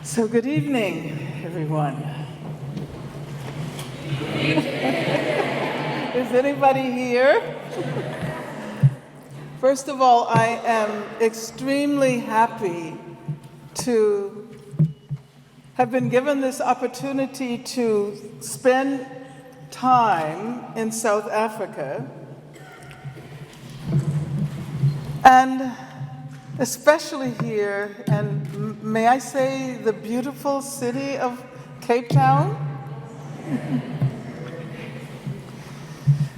So good evening, everyone. Is anybody here? First of all, I am extremely happy to have been given this opportunity to spend time in South Africa, and especially here, and may I say the beautiful city of Cape Town?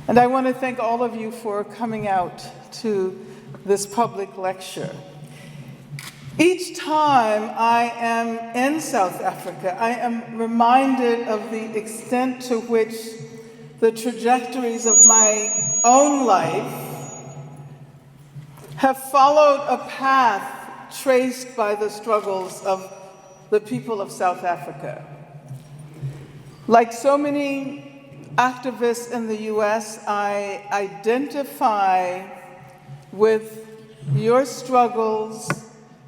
And I want to thank all of you for coming out to this public lecture. Each time I am in South Africa, I am reminded of the extent to which the trajectories of my own life have followed a path traced by the struggles of the people of South Africa. Like so many activists in the US, I identify with your struggles,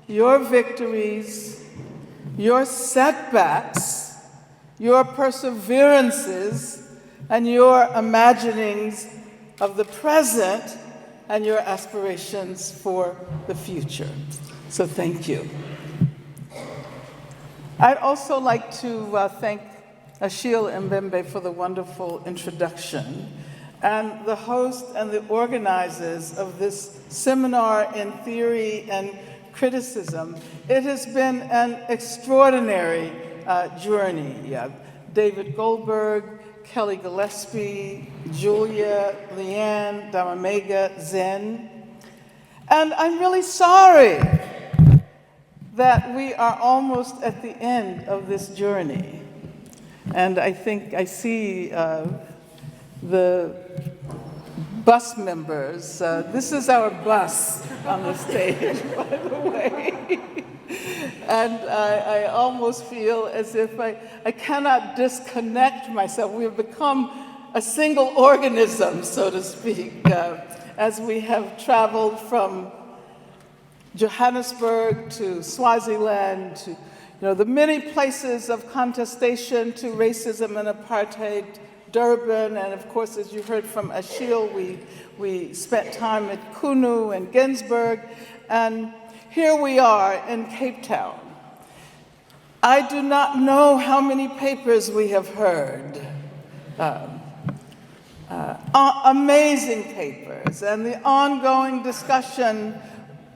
your victories, your setbacks, your perseverances, and your imaginings of the present and your aspirations for the future. So thank you. I'd also like to thank Achille Mbembe for the wonderful introduction, and the host and the organizers of this seminar in theory and criticism. It has been an extraordinary journey. David Goldberg, Kelly Gillespie, Julia, Leanne, Damamega, Zen. And I'm really sorry that we are almost at the end of this journey. And I think I see the bus members. This is our bus on the stage, by the way. And I almost feel as if I cannot disconnect myself. We have become a single organism, so to speak, as we have traveled from Johannesburg to Swaziland to the many places of contestation to racism and apartheid, Durban, and of course, as you heard from Achille, we spent time at Kunu and Ginsburg, and here we are in Cape Town. I do not know how many papers we have heard. Amazing papers, and the ongoing discussion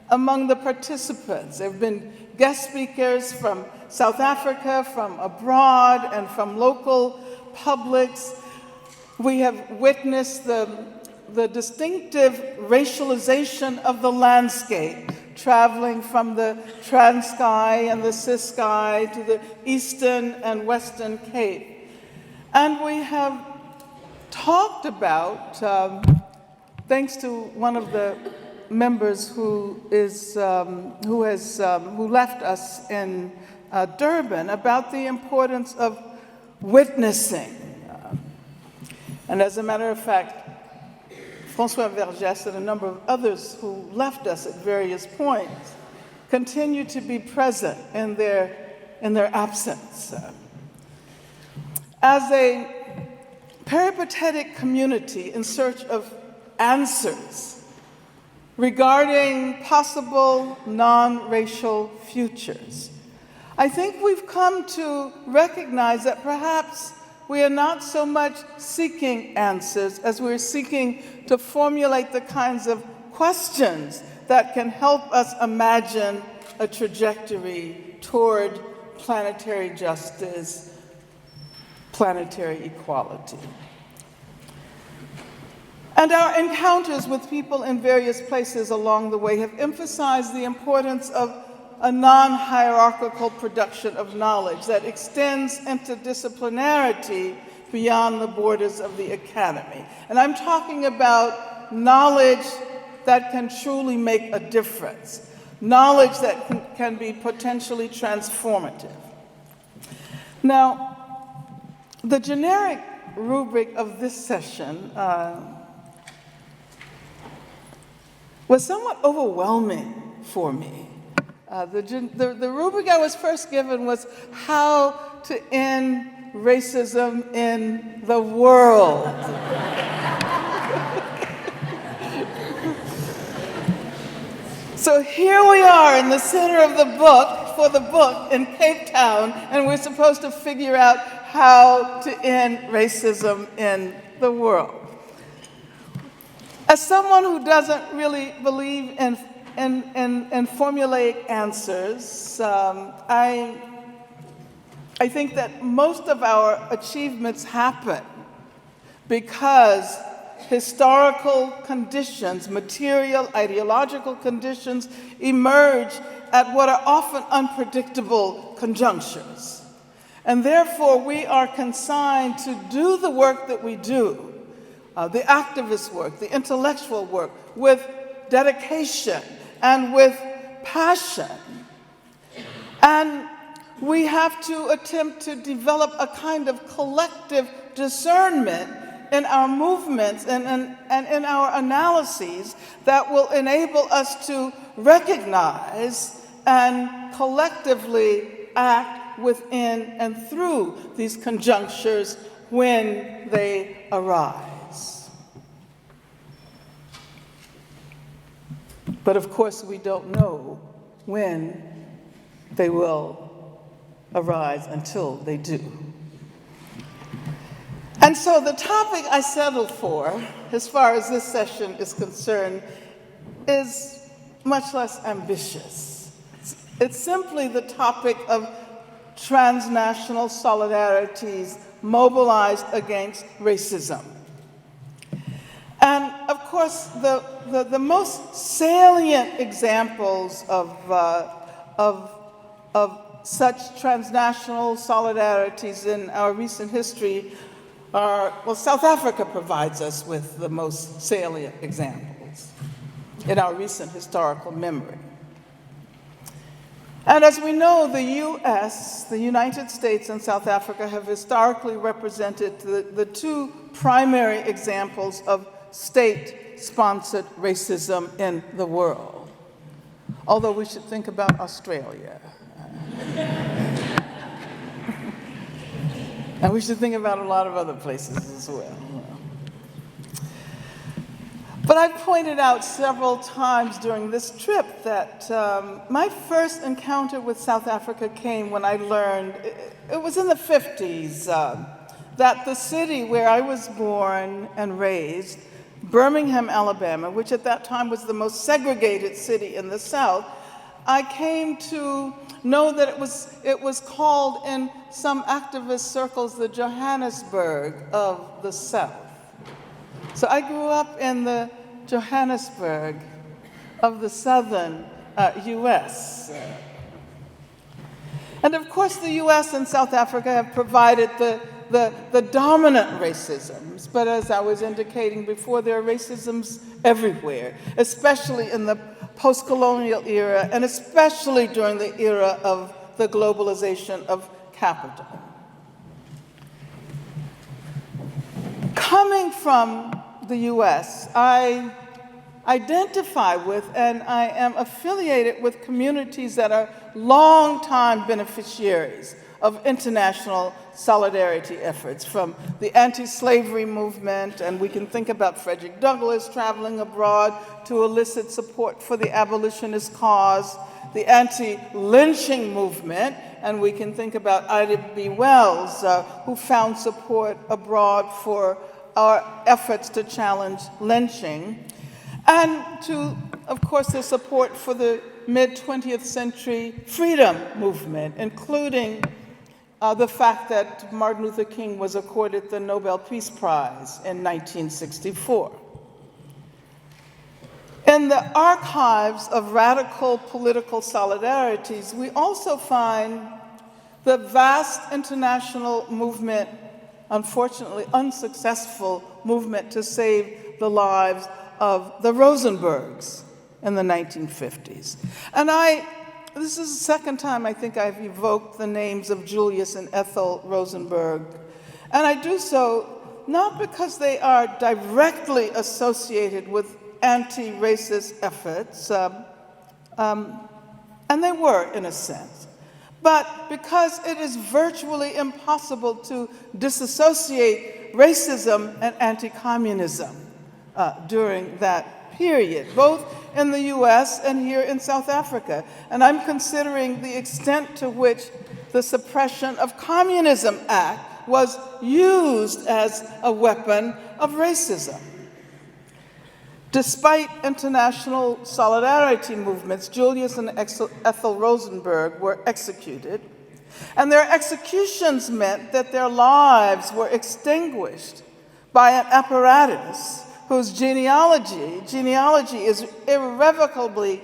among the participants. There have been guest speakers from South Africa, from abroad, and from local publics. We have witnessed the distinctive racialization of the landscape, traveling from the Transkei and the Ciskei to the Eastern and Western Cape. And we have talked about, thanks to one of the members who left us in Durban, about the importance of witnessing. And as a matter of fact, François Vergès and a number of others who left us at various points continue to be present in their absence. As a peripatetic community in search of answers regarding possible non-racial futures, I think we've come to recognize that perhaps we are not so much seeking answers as we're seeking to formulate the kinds of questions that can help us imagine a trajectory toward planetary justice, planetary equality. And our encounters with people in various places along the way have emphasized the importance of a non-hierarchical production of knowledge that extends interdisciplinarity beyond the borders of the academy. And I'm talking about knowledge that can truly make a difference. knowledge that can be potentially transformative. Now, the generic rubric of this session was somewhat overwhelming for me. The rubric I was first given was how to end racism in the world. So here we are in the center of the book, for the book in Cape Town, and we're supposed to figure out how to end racism in the world. As someone who doesn't really believe in formulaic answers, I think that most of our achievements happen because historical conditions, material, ideological conditions emerge at what are often unpredictable conjunctures. And therefore, we are consigned to do the work that we do, the activist work, the intellectual work, with dedication and with passion. And we have to attempt to develop a kind of collective discernment in our movements and in our analyses that will enable us to recognize and collectively act within and through these conjunctures when they arise. But of course, we don't know when they will arise until they do. And so the topic I settled for, as far as this session is concerned, is much less ambitious. It's simply the topic of transnational solidarities mobilized against racism. And of course, the most salient examples of such transnational solidarities in our recent history well, South Africa provides us with the most salient examples in our recent historical memory. And as we know, the US, the United States, and South Africa have historically represented the two primary examples of state-sponsored racism in the world, although we should think about Australia. And we should think about a lot of other places as well. But I've pointed out several times during this trip that my first encounter with South Africa came when I learned, it was in the 50s, that the city where I was born and raised, Birmingham, Alabama, which at that time was the most segregated city in the South, I came to know that it was called in some activist circles the Johannesburg of the South. So I grew up in the Johannesburg of the southern US. And of course the US and South Africa have provided the dominant racisms, but as I was indicating before, there are racisms everywhere, especially in the post-colonial era, and especially during the era of the globalization of capital. Coming from the US, I identify with and I am affiliated with communities that are long-time beneficiaries of international solidarity efforts, from the anti-slavery movement, and we can think about Frederick Douglass traveling abroad to elicit support for the abolitionist cause, the anti-lynching movement, and we can think about Ida B. Wells, who found support abroad for our efforts to challenge lynching, and to, of course, the support for the mid-20th century freedom movement, including the fact that Martin Luther King was accorded the Nobel Peace Prize in 1964. In the archives of radical political solidarities, we also find the vast international movement, unfortunately unsuccessful movement to save the lives of the Rosenbergs in the 1950s. And this is the second time I think I've evoked the names of Julius and Ethel Rosenberg. And I do so not because they are directly associated with anti-racist efforts, and they were in a sense, but because it is virtually impossible to disassociate racism and anti-communism during that period, both in the US and here in South Africa. And I'm considering the extent to which the Suppression of Communism Act was used as a weapon of racism. Despite international solidarity movements, Julius and Ethel Rosenberg were executed, and their executions meant that their lives were extinguished by an apparatus whose genealogy is irrevocably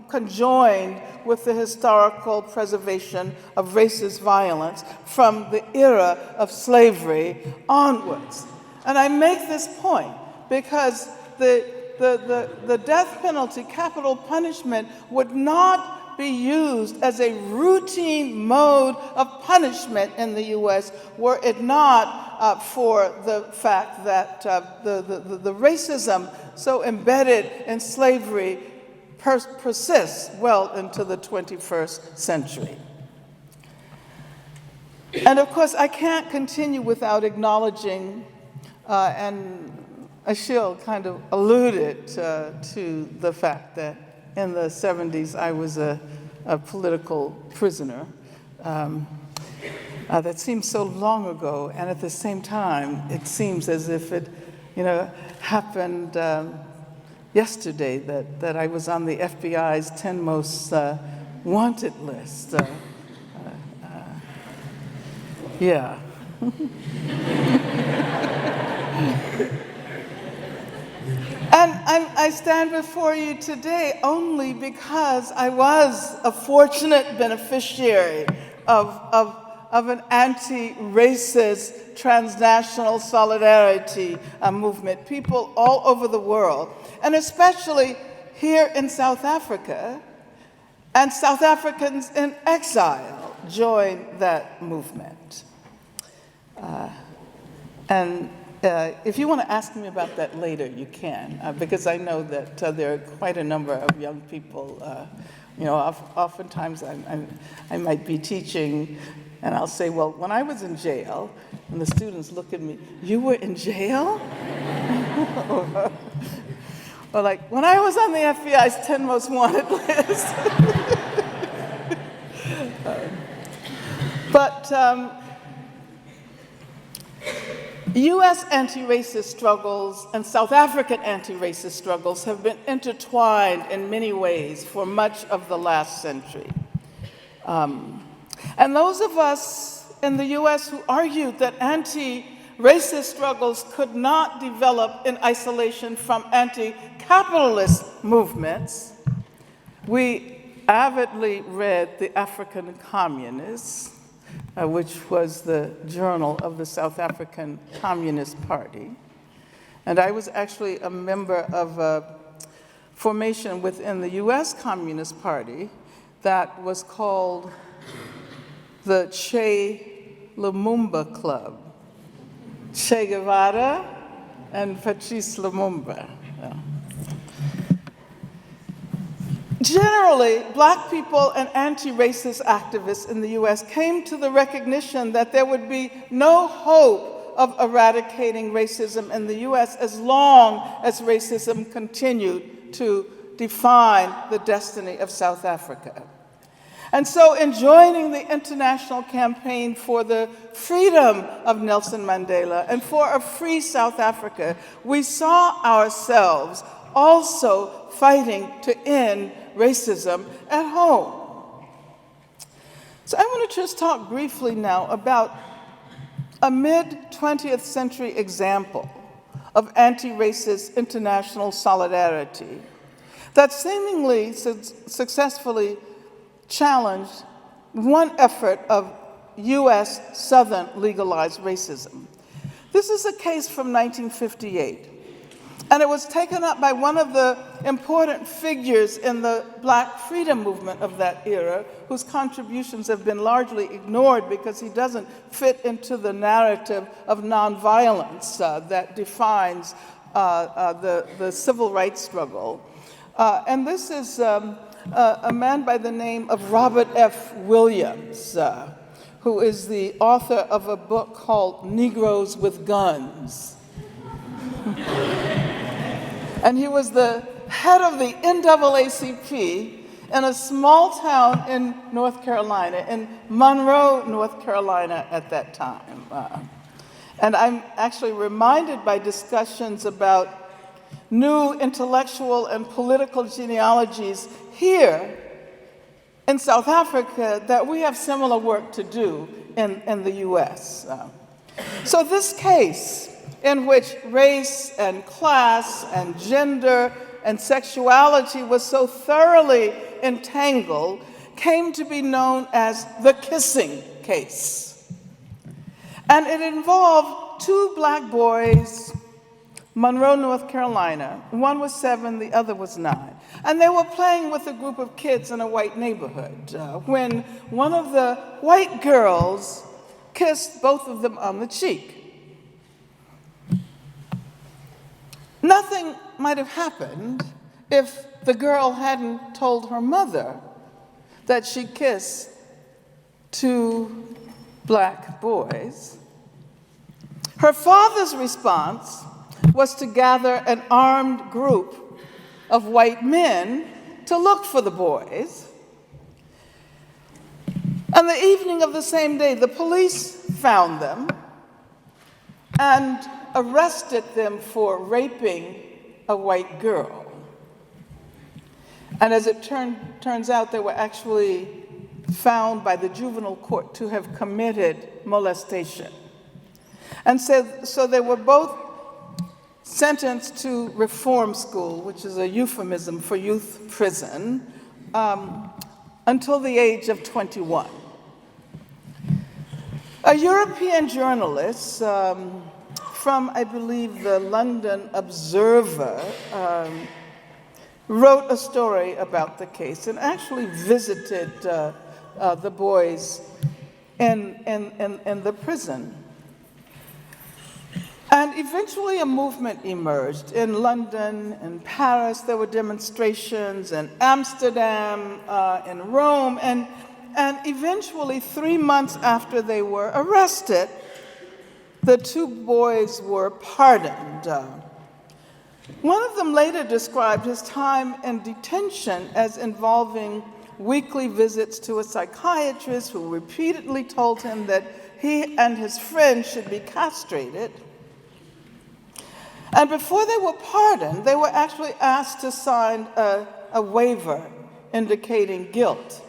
conjoined with the historical preservation of racist violence from the era of slavery onwards. And I make this point because the death penalty, capital punishment, would not be used as a routine mode of punishment in the US were it not for the fact that the racism so embedded in slavery persists well into the 21st century. And of course, I can't continue without acknowledging, and Achille kind of alluded to the fact that in the 70s I was a political prisoner. That seems so long ago, and at the same time, it seems as if it, happened yesterday that I was on the FBI's 10 most wanted list. Yeah. And I stand before you today only because I was a fortunate beneficiary of an anti-racist transnational solidarity movement. People all over the world, and especially here in South Africa, and South Africans in exile joined that movement. If you want to ask me about that later, you can, because I know that there are quite a number of young people. Oftentimes I might be teaching, and I'll say, well, when I was in jail, and the students look at me, you were in jail? Or like, when I was on the FBI's 10 most wanted list. But U.S. anti-racist struggles and South African anti-racist struggles have been intertwined in many ways for much of the last century. And those of us in the U.S. who argued that anti-racist struggles could not develop in isolation from anti-capitalist movements, we avidly read The African Communists, which was the journal of the South African Communist Party. And I was actually a member of a formation within the US Communist Party that was called the Che Lumumba Club. Che Guevara and Patrice Lumumba. Yeah. Generally, Black people and anti-racist activists in the US came to the recognition that there would be no hope of eradicating racism in the US as long as racism continued to define the destiny of South Africa. And so in joining the international campaign for the freedom of Nelson Mandela and for a free South Africa, we saw ourselves also fighting to end racism at home. So I want to just talk briefly now about a mid-20th century example of anti-racist international solidarity that seemingly successfully challenged one effort of US Southern legalized racism. This is a case from 1958. And it was taken up by one of the important figures in the Black freedom movement of that era, whose contributions have been largely ignored because he doesn't fit into the narrative of nonviolence that defines the civil rights struggle. And this is a man by the name of Robert F. Williams, who is the author of a book called Negroes with Guns. And he was the head of the NAACP in a small town in North Carolina, in Monroe, North Carolina at that time. And I'm actually reminded by discussions about new intellectual and political genealogies here in South Africa that we have similar work to do in the US. So this case, in which race and class and gender and sexuality was so thoroughly entangled, came to be known as the kissing case. And it involved two Black boys, Monroe, North Carolina. One was 7, the other was 9. And they were playing with a group of kids in a white neighborhood when one of the white girls kissed both of them on the cheek. Nothing might have happened if the girl hadn't told her mother that she kissed 2 Black boys. Her father's response was to gather an armed group of white men to look for the boys. On the evening of the same day, the police found them and arrested them for raping a white girl. And as it turns out, they were actually found by the juvenile court to have committed molestation. And so they were both sentenced to reform school, which is a euphemism for youth prison, until the age of 21. A European journalist from, I believe, the London Observer, wrote a story about the case and actually visited the boys in the prison. And eventually a movement emerged. In London, in Paris, there were demonstrations, in Amsterdam, in Rome, and eventually 3 months after they were arrested, the 2 boys were pardoned. One of them later described his time in detention as involving weekly visits to a psychiatrist who repeatedly told him that he and his friends should be castrated. And before they were pardoned, they were actually asked to sign a waiver indicating guilt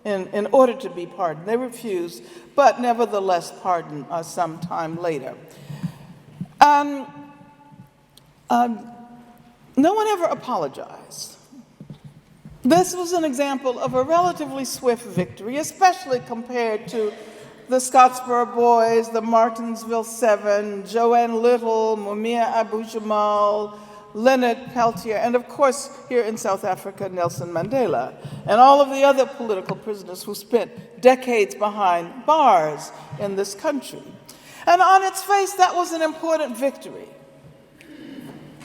in order to be pardoned. They refused, but nevertheless pardoned some time later. No one ever apologized. This was an example of a relatively swift victory, especially compared to the Scottsboro Boys, the Martinsville 7, Joanne Little, Mumia Abu-Jamal, Leonard Peltier, and of course, here in South Africa, Nelson Mandela, and all of the other political prisoners who spent decades behind bars in this country. And on its face, that was an important victory.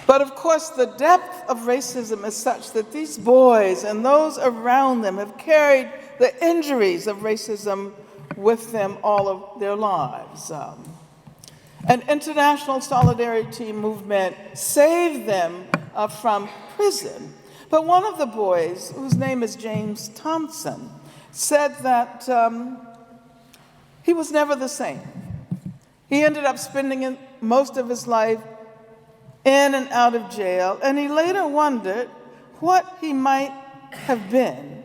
But of course, the depth of racism is such that these boys and those around them have carried the injuries of racism with them all of their lives. An international solidarity movement saved them from prison. But one of the boys, whose name is James Thompson, said that he was never the same. He ended up spending most of his life in and out of jail, and he later wondered what he might have been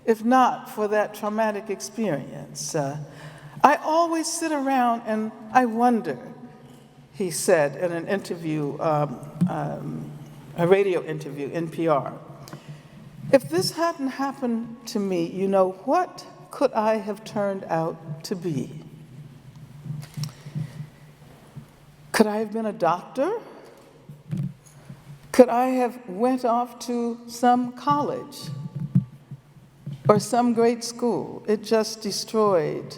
if not for that traumatic experience. I always sit around and I wonder, he said in an interview, a radio interview, NPR, if this hadn't happened to me, what could I have turned out to be? Could I have been a doctor? Could I have went off to some college or some great school? It just destroyed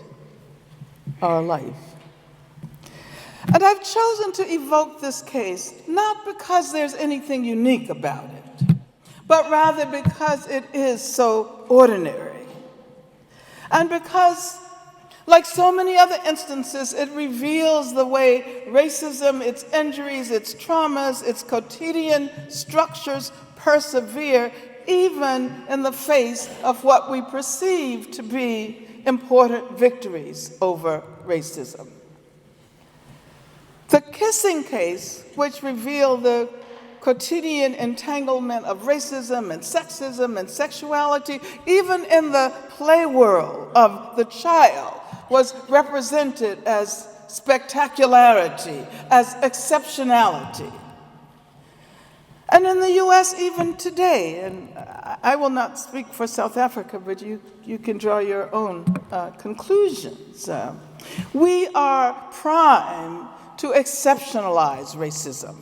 our life. And I've chosen to evoke this case not because there's anything unique about it, but rather because it is so ordinary. And because, like so many other instances, it reveals the way racism, its injuries, its traumas, its quotidian structures persevere even in the face of what we perceive to be important victories over racism. The kissing case, which revealed the quotidian entanglement of racism and sexism and sexuality, even in the play world of the child, was represented as spectacularity, as exceptionality. And in the US even today, and I will not speak for South Africa, but you can draw your own conclusions. We are primed to exceptionalize racism,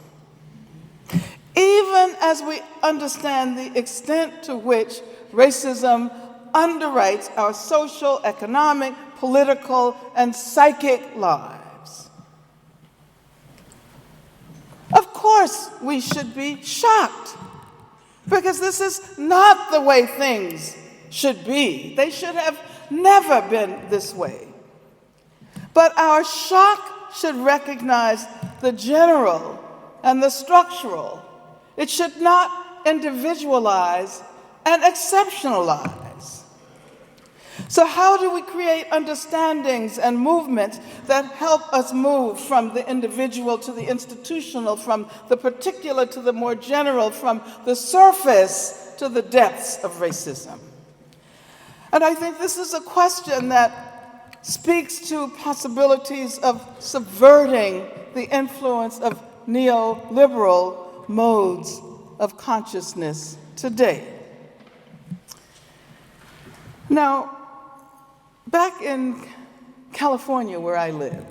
even as we understand the extent to which racism underwrites our social, economic, political, and psychic lives. Of course, we should be shocked, because this is not the way things should be. They should have never been this way. But our shock should recognize the general and the structural. It should not individualize and exceptionalize. So how do we create understandings and movements that help us move from the individual to the institutional, from the particular to the more general, from the surface to the depths of racism? And I think this is a question that speaks to possibilities of subverting the influence of neoliberal modes of consciousness today. Now, back in California, where I live,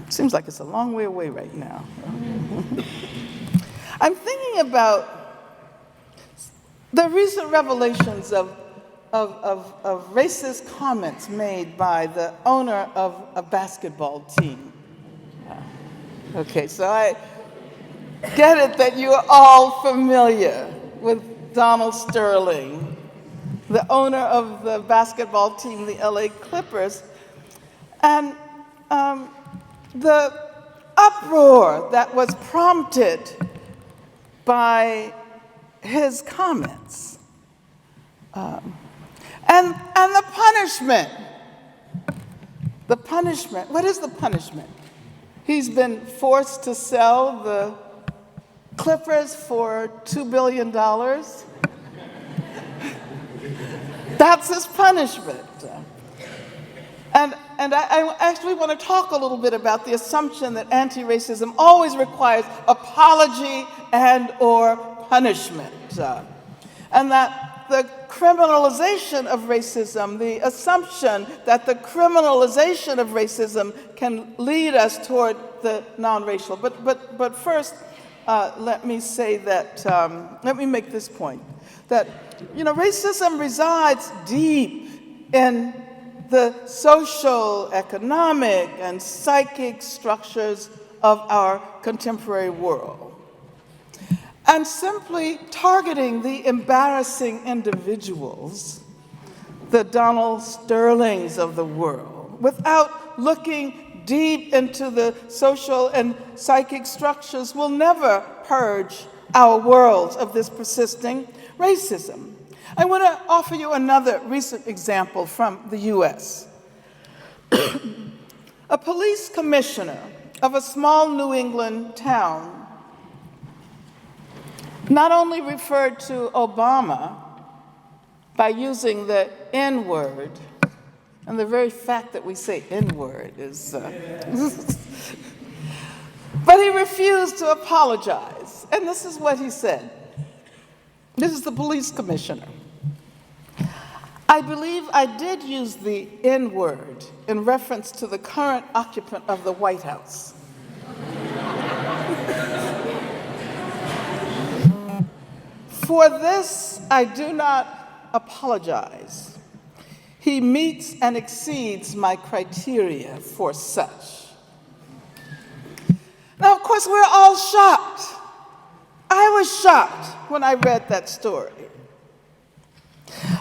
seems like it's a long way away right now. I'm thinking about the recent revelations of racist comments made by the owner of a basketball team. Okay, so I get it that you are all familiar with Donald Sterling, the owner of the basketball team, the LA Clippers, and the uproar that was prompted by his comments. And the punishment. The punishment. What is the punishment? He's been forced to sell the Clippers for $2 billion. That's his punishment. And I actually want to talk a little bit about the assumption that anti-racism always requires apology and or punishment. And that the criminalization of racism, the assumption that the criminalization of racism can lead us toward the non-racial. But first, let me say that, let me make this point, that racism resides deep in the social, economic, and psychic structures of our contemporary world. And simply targeting the embarrassing individuals, the Donald Sterlings of the world, without looking deep into the social and psychic structures will never purge our worlds of this persisting racism. I want to offer you another recent example from the US. A police commissioner of a small New England town not only referred to Obama by using the N-word, and the very fact that we say N-word is, but he refused to apologize. And this is what he said. This is the police commissioner. I believe I did use the N-word in reference to the current occupant of the White House. For this I do not apologize. He meets and exceeds my criteria for such. Now, of course, we're all shocked. I was shocked when I read that story.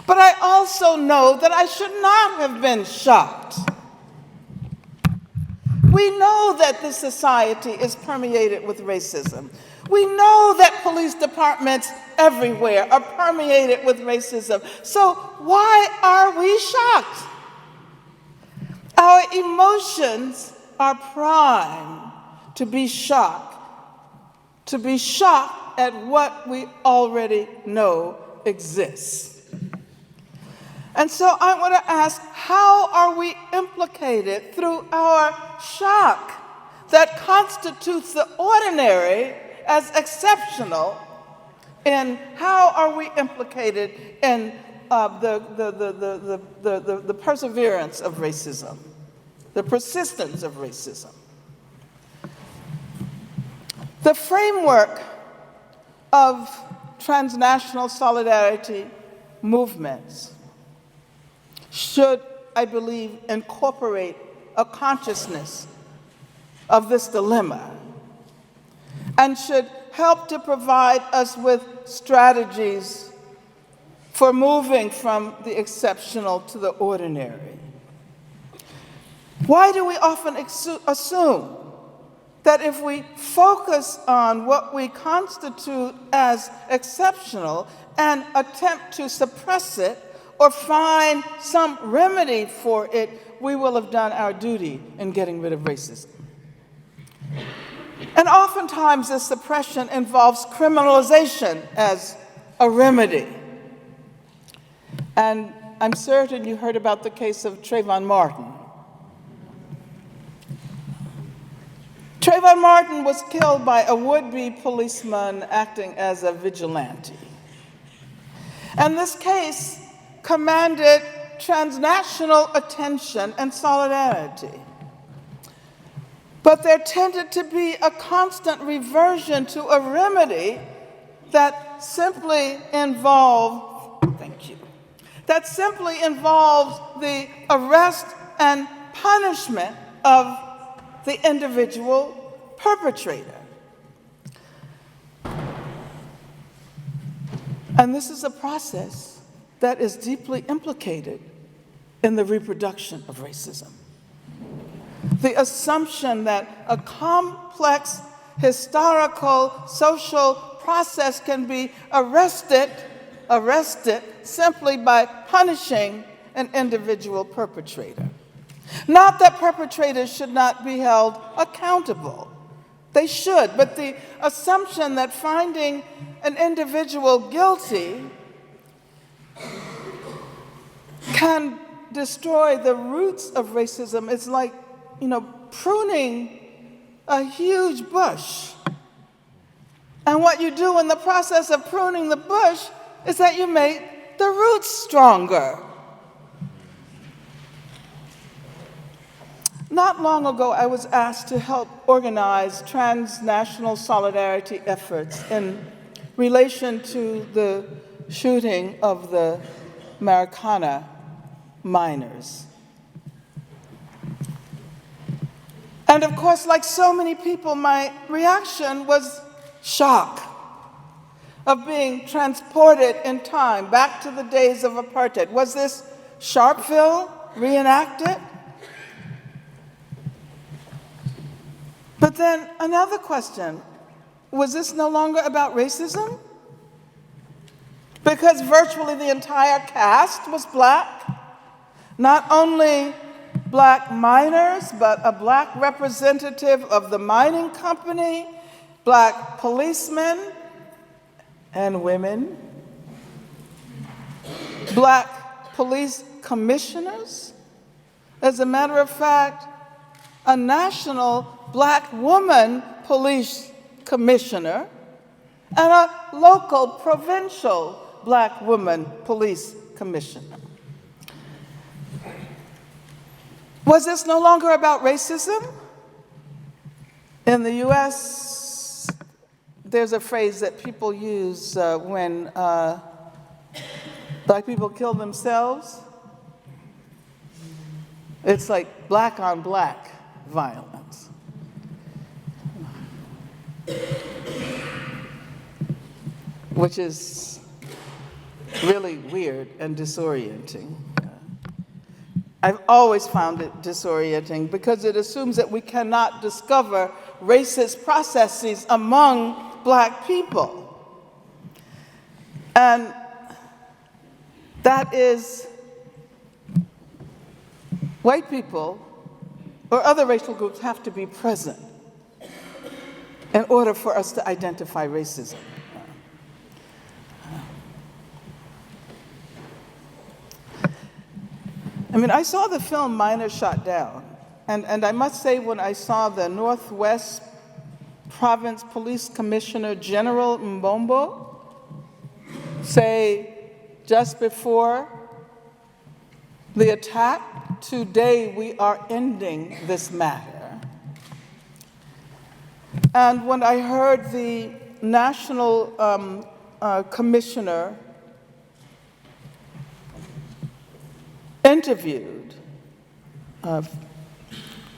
But I also know that I should not have been shocked. We know that this society is permeated with racism. We know that police departments everywhere are permeated with racism. So why are we shocked? Our emotions are primed to be shocked at what we already know exists. And so I want to ask, how are we implicated through our shock that constitutes the ordinary as exceptional, and how are we implicated in the perseverance of racism, the persistence of racism? The framework of transnational solidarity movements should, I believe, incorporate a consciousness of this dilemma and should help to provide us with strategies for moving from the exceptional to the ordinary. Why do we often assume that if we focus on what we constitute as exceptional and attempt to suppress it or find some remedy for it, we will have done our duty in getting rid of racism? And oftentimes this suppression involves criminalization as a remedy. And I'm certain you heard about the case of Trayvon Martin. Trayvon Martin was killed by a would-be policeman acting as a vigilante. And this case commanded transnational attention and solidarity. But there tended to be a constant reversion to a remedy that simply involved, the arrest and punishment of the individual perpetrator. And this is a process that is deeply implicated in the reproduction of racism. The assumption that a complex historical social process can be arrested simply by punishing an individual perpetrator. Not that perpetrators should not be held accountable. They should, but the assumption that finding an individual guilty can destroy the roots of racism is like, pruning a huge bush. And what you do in the process of pruning the bush is that you make the roots stronger. Not long ago, I was asked to help organize transnational solidarity efforts in relation to the shooting of the Marikana miners. And of course, like so many people, my reaction was shock of being transported in time back to the days of apartheid. Was this Sharpeville reenacted? But then another question, was this no longer about racism? Because virtually the entire cast was black. Not only black miners, but a black representative of the mining company, black policemen and women, black police commissioners. As a matter of fact, a national black woman police commissioner and a local provincial black woman police commissioner. Was this no longer about racism? In the US, there's a phrase that people use when Black people kill themselves. It's like black on black violence. Which is really weird and disorienting. I've always found it disorienting because it assumes that we cannot discover racist processes among Black people. And that is white people or other racial groups have to be present in order for us to identify racism. I mean, I saw the film Minor Shot Down, and I must say when I saw the Northwest Province Police Commissioner General Mbombo say just before the attack, today we are ending this matter. And when I heard the National Commissioner interviewed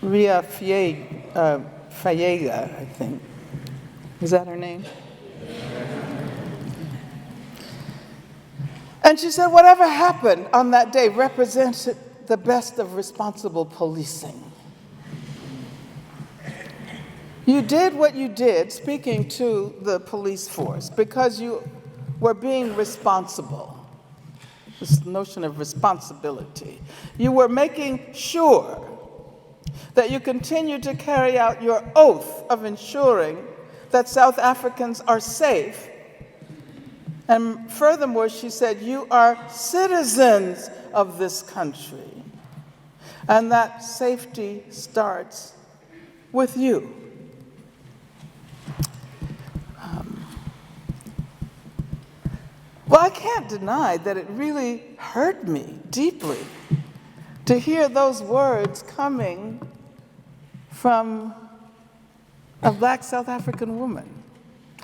Ria Fayega, I think. Is that her name? And she said whatever happened on that day represented the best of responsible policing. You did what you did, speaking to the police force, because you were being responsible. This notion of responsibility. You were making sure that you continue to carry out your oath of ensuring that South Africans are safe. And furthermore, she said, you are citizens of this country, and that safety starts with you. Well, I can't deny that it really hurt me deeply to hear those words coming from a Black South African woman.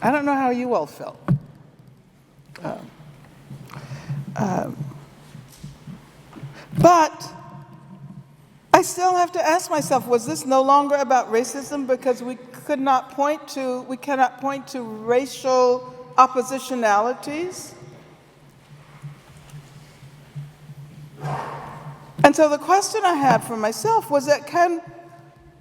I don't know how you all felt. But I still have to ask myself, was this no longer about racism because we cannot point to racial oppositionalities? And so the question I had for myself was that can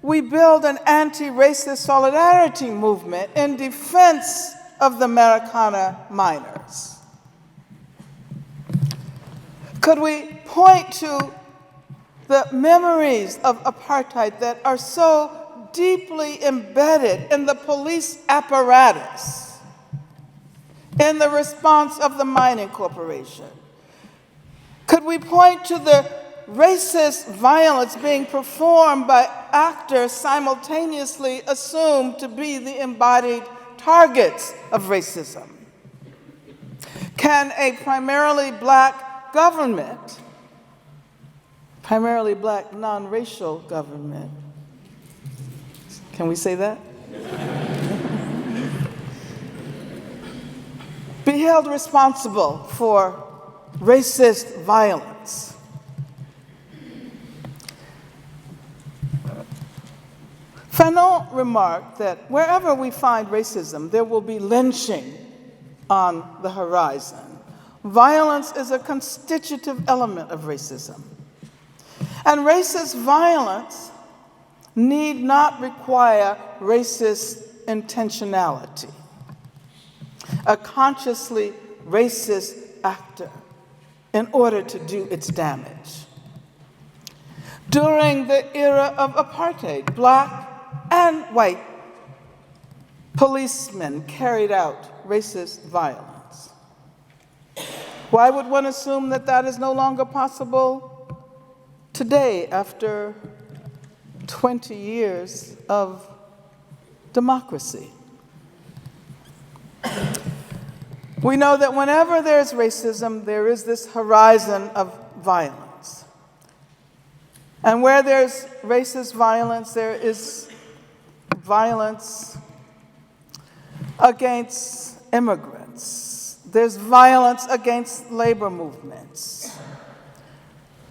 we build an anti-racist solidarity movement in defense of the Marikana miners? Could we point to the memories of apartheid that are so deeply embedded in the police apparatus, in the response of the mining corporation? Could we point to the racist violence being performed by actors simultaneously assumed to be the embodied targets of racism? Can a primarily Black government, primarily Black non-racial government, can we say that? Be held responsible for racist violence? Fanon remarked that wherever we find racism, there will be lynching on the horizon. Violence is a constitutive element of racism. And racist violence need not require racist intentionality. A consciously racist actor in order to do its damage. During the era of apartheid, Black and white policemen carried out racist violence. Why would one assume that that is no longer possible today after 20 years of democracy? We know that whenever there's racism, there is this horizon of violence. And where there's racist violence, there is violence against immigrants. There's violence against labor movements.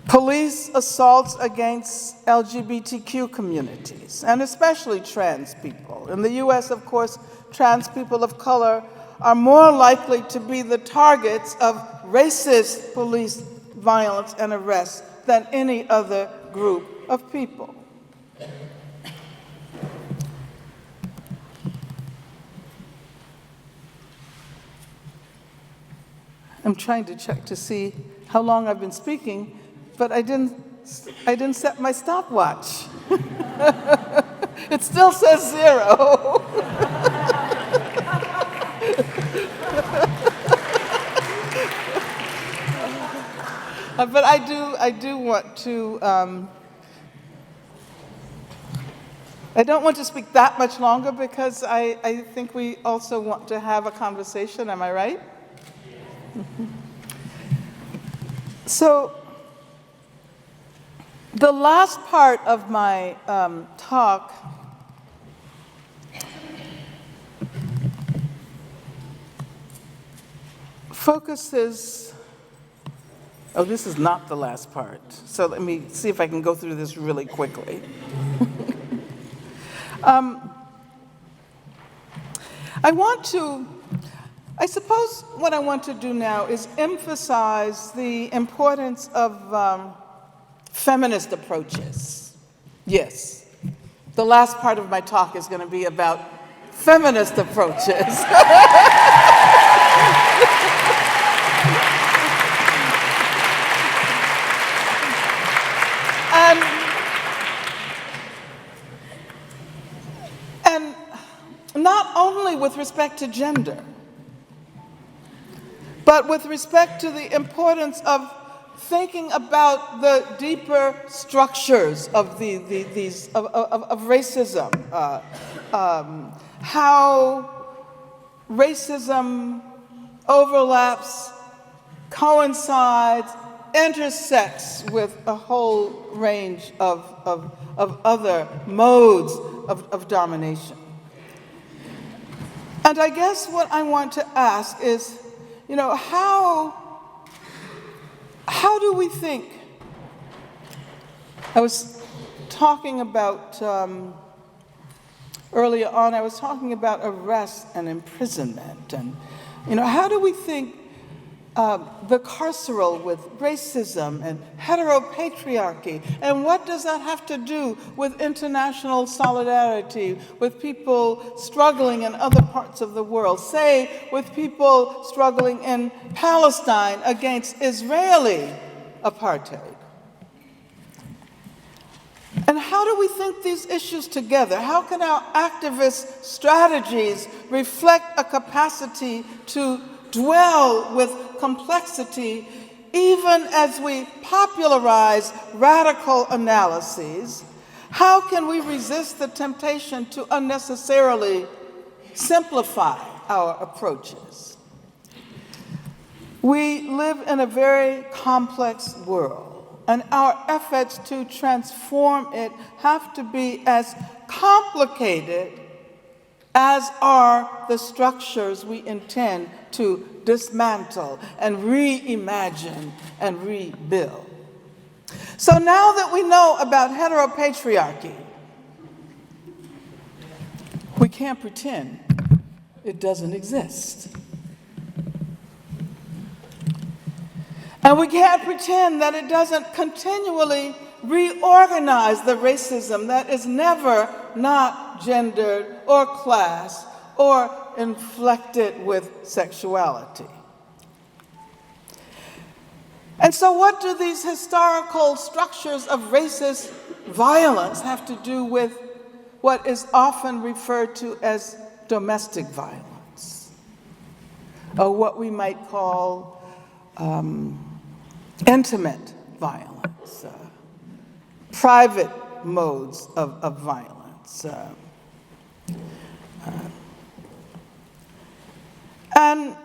Police assaults against LGBTQ communities, and especially trans people. In the US, of course, trans people of color are more likely to be the targets of racist police violence and arrests than any other group of people. I'm trying to check to see how long I've been speaking, but I didn't set my stopwatch. It still says 0. But I do want to, I don't want to speak that much longer because I think we also want to have a conversation, am I right? So, the last part of my talk focuses, oh, this is not the last part, so let me see if I can go through this really quickly. I suppose what I want to do now is emphasize the importance of feminist approaches. Yes, the last part of my talk is going to be about feminist approaches. And not only with respect to gender, but with respect to the importance of thinking about the deeper structures of of racism, how racism overlaps, coincides, intersects with a whole range of other modes of domination. And I guess what I want to ask is, you know, how do we think? I was talking about, earlier on, I was talking about arrest and imprisonment. And, you know, how do we think the carceral with racism and heteropatriarchy, and what does that have to do with international solidarity, with people struggling in other parts of the world, say with people struggling in Palestine against Israeli apartheid? And how do we think these issues together? How can our activist strategies reflect a capacity to dwell with complexity, even as we popularize radical analyses? How can we resist the temptation to unnecessarily simplify our approaches? We live in a very complex world, and our efforts to transform it have to be as complicated as are the structures we intend to dismantle and reimagine and rebuild. So now that we know about heteropatriarchy, we can't pretend it doesn't exist. And we can't pretend that it doesn't continually reorganize the racism that is never not gendered or class or inflected with sexuality. And so what do these historical structures of racist violence have to do with what is often referred to as domestic violence, or what we might call intimate violence, private modes of violence? And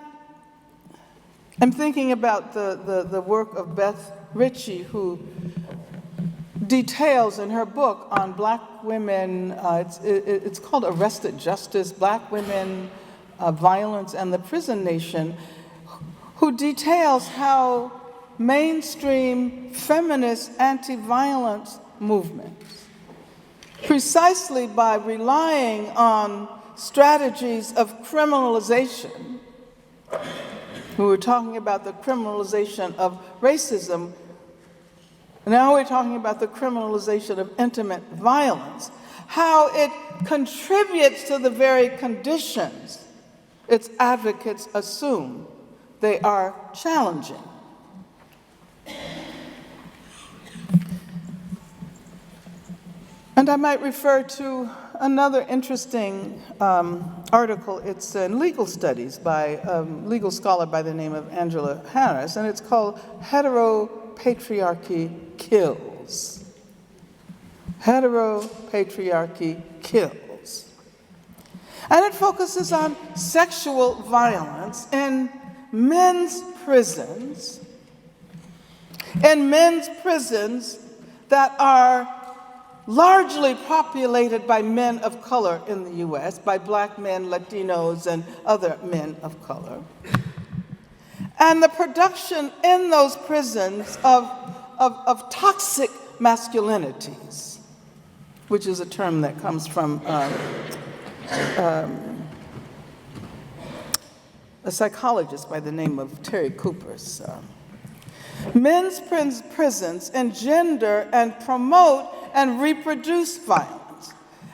I'm thinking about the work of Beth Ritchie, who details in her book on Black women, it's called Arrested Justice, Black women Violence and the Prison Nation, who details how mainstream feminist anti-violence movements, precisely by relying on strategies of criminalization, we were talking about the criminalization of racism, now we're talking about the criminalization of intimate violence, how it contributes to the very conditions its advocates assume they are challenging. And I might refer to another interesting article. It's in Legal Studies by a legal scholar by the name of Angela Harris, and it's called Heteropatriarchy Kills. Heteropatriarchy Kills. And it focuses on sexual violence in men's prisons, that are largely populated by men of color in the US, by Black men, Latinos, and other men of color. And the production in those prisons of toxic masculinities, which is a term that comes from a psychologist by the name of Terry Cooper's. Men's prisons engender and promote and reproduce violence.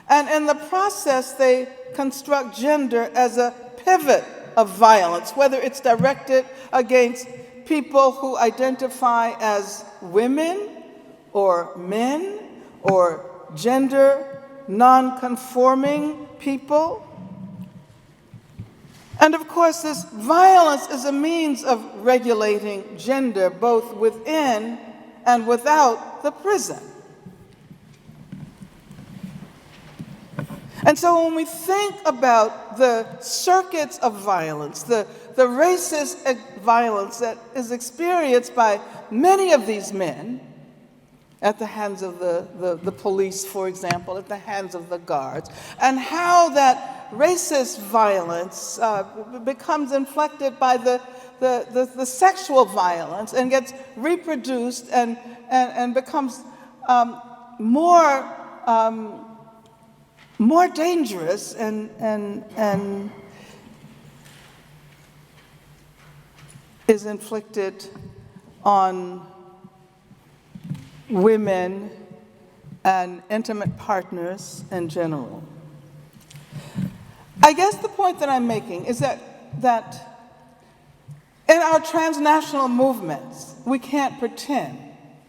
And in the process, they construct gender as a pivot of violence, whether it's directed against people who identify as women or men or gender non-conforming people. And of course, this violence is a means of regulating gender both within and without the prison. And so when we think about the circuits of violence, the racist violence that is experienced by many of these men at the hands of the police, for example, at the hands of the guards, and how that racist violence becomes inflected by the sexual violence and gets reproduced and becomes more dangerous and is inflicted on women and intimate partners in general. I guess the point that I'm making is that in our transnational movements, we can't pretend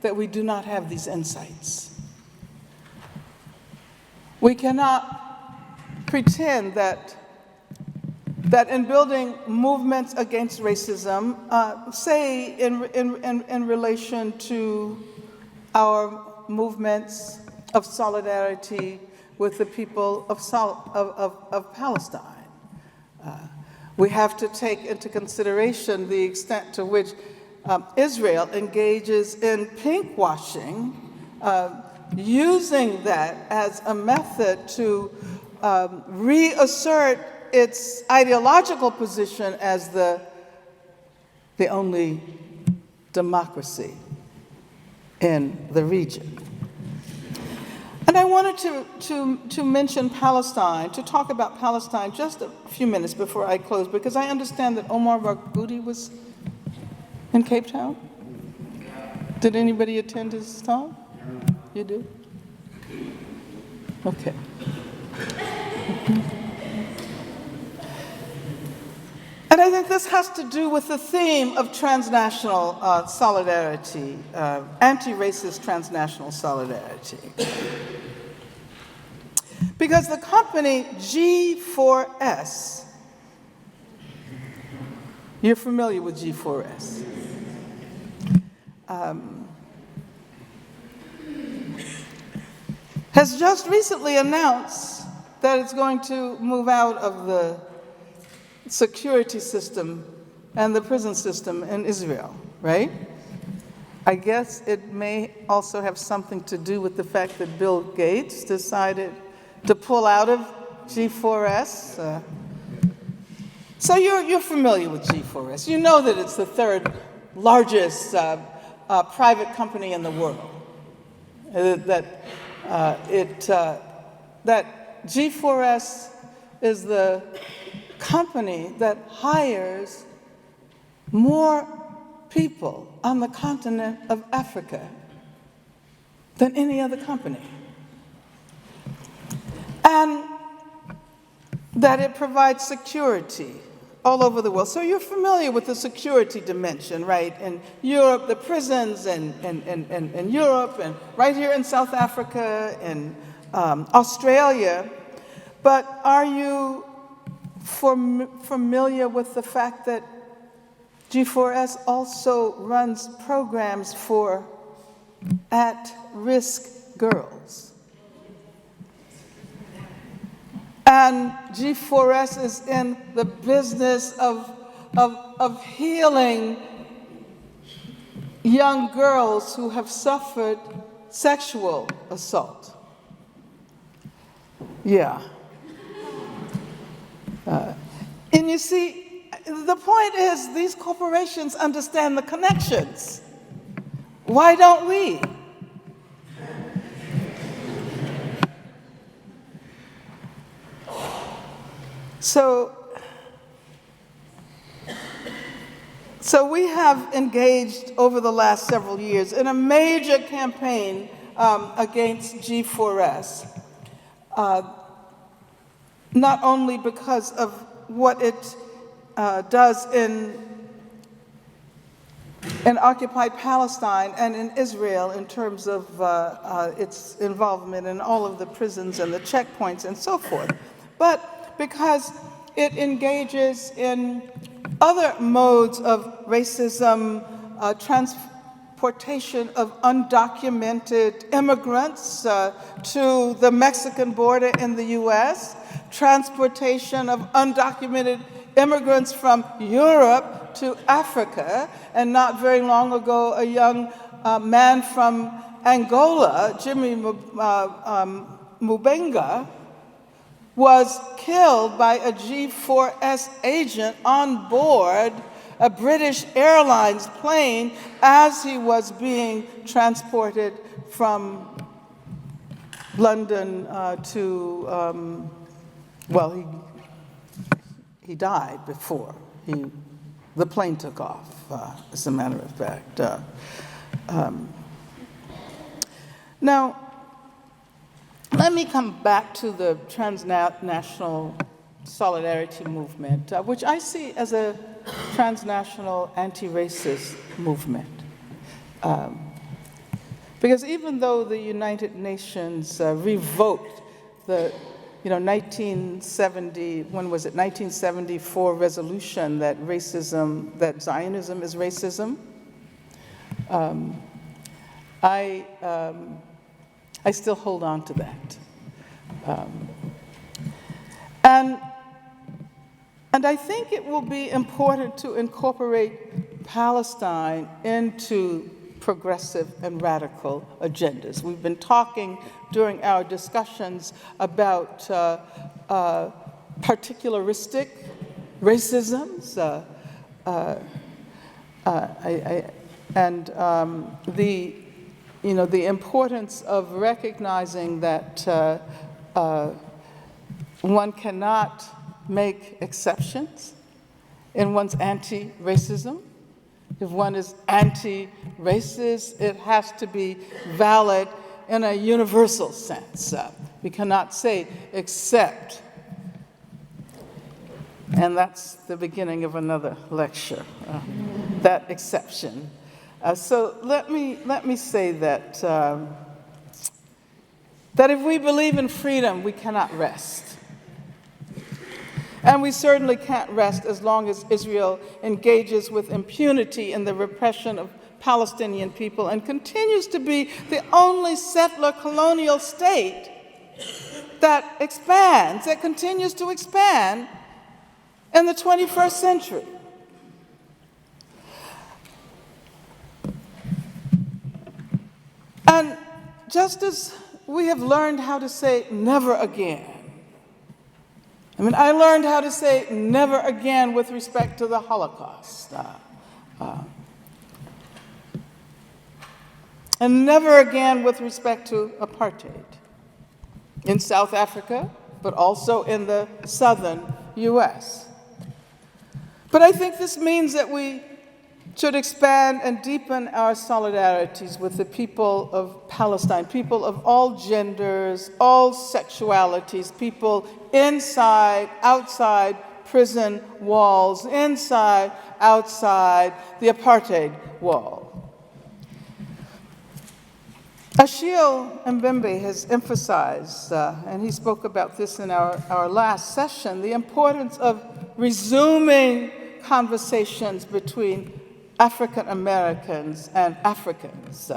that we do not have these insights. We cannot pretend that in building movements against racism, say in relation to our movements of solidarity with the people of Palestine. We have to take into consideration the extent to which Israel engages in pinkwashing, using that as a method to reassert its ideological position as the only democracy in the region. And I wanted to mention Palestine, to talk about Palestine just a few minutes before I close, because I understand that Omar Barghouti was in Cape Town. Did anybody attend his talk? You did? Okay. And I think this has to do with the theme of transnational solidarity, anti-racist transnational solidarity. Because the company G4S, you're familiar with G4S, has just recently announced that it's going to move out of the security system and the prison system in Israel, right? I guess it may also have something to do with the fact that Bill Gates decided to pull out of G4S. So you're familiar with G4S. You know that it's the third largest private company in the world. That G4S is the company that hires more people on the continent of Africa than any other company. And that it provides security all over the world. So you're familiar with the security dimension, right? In Europe, the prisons in Europe, and right here in South Africa, and Australia. But are you familiar with the fact that G4S also runs programs for at-risk girls? And G4S is in the business of healing young girls who have suffered sexual assault. Yeah. And you see, the point is these corporations understand the connections. Why don't we? So we have engaged over the last several years in a major campaign against G4S, not only because of what it does in occupied Palestine and in Israel in terms of its involvement in all of the prisons and the checkpoints and so forth, but because it engages in other modes of racism, transportation of undocumented immigrants to the Mexican border in the US, transportation of undocumented immigrants from Europe to Africa, and not very long ago, a young man from Angola, Jimmy Mubenga, was killed by a G4S agent on board a British Airlines plane as he was being transported from London to, well, he died before the plane took off, as a matter of fact. Now, let me come back to the Transnational Solidarity movement, which I see as a transnational anti-racist movement. Because even though the United Nations revoked the 1970, when was it, 1974 resolution that that Zionism is racism, I still hold on to that. And I think it will be important to incorporate Palestine into progressive and radical agendas. We've been talking during our discussions about particularistic racisms and the importance of recognizing that one cannot make exceptions in one's anti-racism. If one is anti-racist, it has to be valid in a universal sense. We cannot say except, and that's the beginning of another lecture, that exception. So let me say that that if we believe in freedom, we cannot rest. And we certainly can't rest as long as Israel engages with impunity in the repression of Palestinian people and continues to be the only settler colonial state that expands, that continues to expand in the 21st century. And just as we have learned how to say never again, I mean, I learned how to say never again with respect to the Holocaust. And never again with respect to apartheid in South Africa, but also in the southern US. But I think this means that we should expand and deepen our solidarities with the people of Palestine, people of all genders, all sexualities, people inside, outside prison walls, inside, outside the apartheid wall. Achille Mbembe has emphasized, and he spoke about this in our last session, the importance of resuming conversations between African Americans and Africans.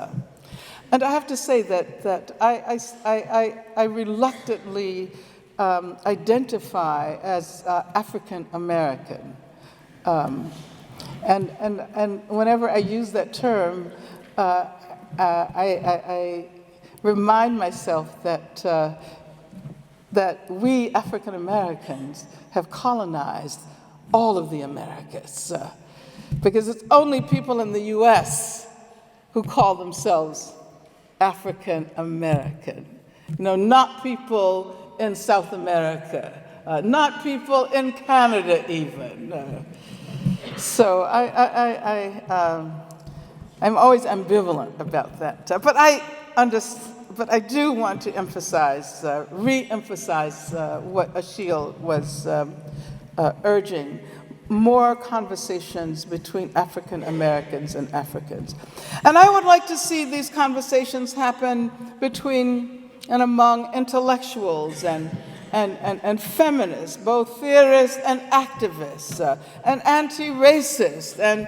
And I have to say that I reluctantly identify as African American. And whenever I use that term, I remind myself that we African Americans have colonized all of the Americas, because it's only people in the US who call themselves African American. You know, not people in South America, not people in Canada even. So I'm always ambivalent about that. But I do want to emphasize, re-emphasize what Achille was urging: more conversations between African Americans and Africans. And I would like to see these conversations happen between and among intellectuals and feminists, both theorists and activists, and anti-racists, and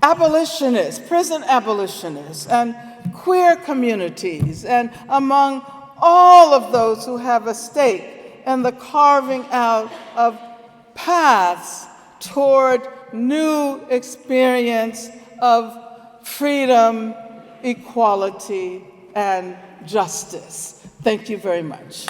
abolitionists, prison abolitionists, and queer communities, and among all of those who have a stake in the carving out of paths toward new experience of freedom, equality, and justice. Thank you very much.